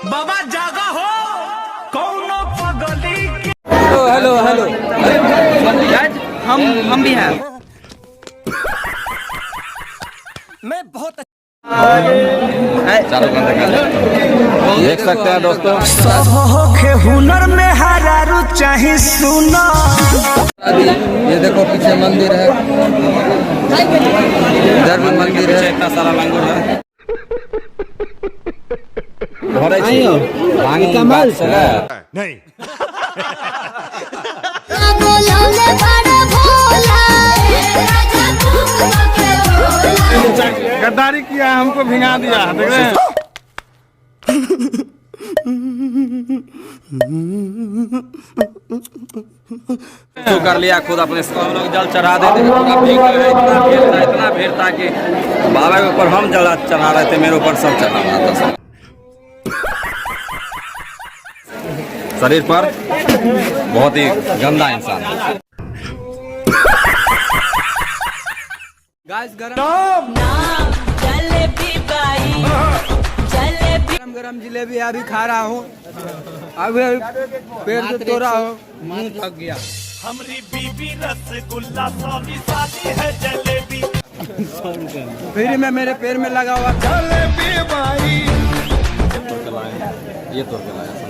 बाबा जागा हो कौन पगली। हेलो हेलो हम भी हैं। मैं बहुत देख सकते हैं दोस्तों, के हुनर में हरारू चाहे सुना। ये देखो पीछे मंदिर है, इधर भी मंदिर है, इतना सारा लंगूर है। कमाल नहीं गद्दारी किया, हमको भिंगा दिया, देख रहे हैं। तो कर लिया खुद अपने हम लोग जल चढ़ा देते थे, पूरा भीड़ लगा, इतना भीड़ था कि बाबा के ऊपर हम जल चढ़ा रहे थे, मेरे ऊपर सब चढ़ा रहा था। शरीर पर बहुत ही गंदा इंसान। गाइस गरम गरम जलेबी अभी खा रहा हूँ। अभी पेड़ से तोड़ा हूँ, मुंह थक गया। हमारी बीबी रसगुल्ला शादी है जलेबी। फिर में मेरे पैर में लगा हुआ जलेबी भाई ये तो लाया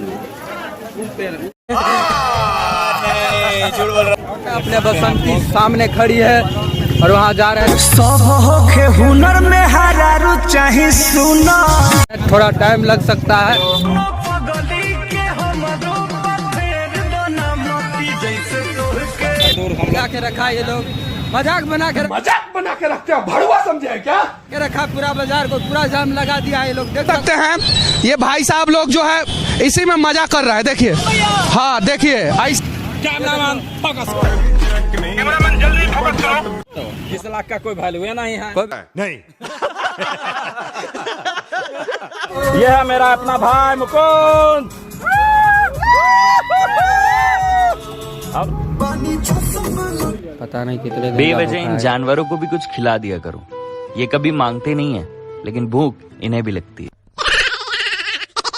अपने बसंती सामने खड़ी है और वहाँ जा रहे हैं। सब के हुनर में हरारू चाहे सुना। थोड़ा टाइम लग सकता है। लगा के रखा ये लोग, मजाक बना के रखते हो, भड़ुआ समझे क्या? के रखा पूरा बाजार को, पूरा जाम लगा दिया ये लोग। देख सकते हैं ये भाई साहब लोग जो है इसी में मजा कर रहा है, देखिए। हाँ देखिए, कैमरामैन फोकस करो, कैमरामैन जल्दी फोकस करो। 20 लाख का कोई वैल्यू नहीं है। नहीं ये है मेरा अपना भाई मुकुंद। पता नहीं कितने बेवजह इन जानवरों को भी कुछ खिला दिया करो। ये कभी मांगते नहीं है, लेकिन भूख इन्हें भी लगती है।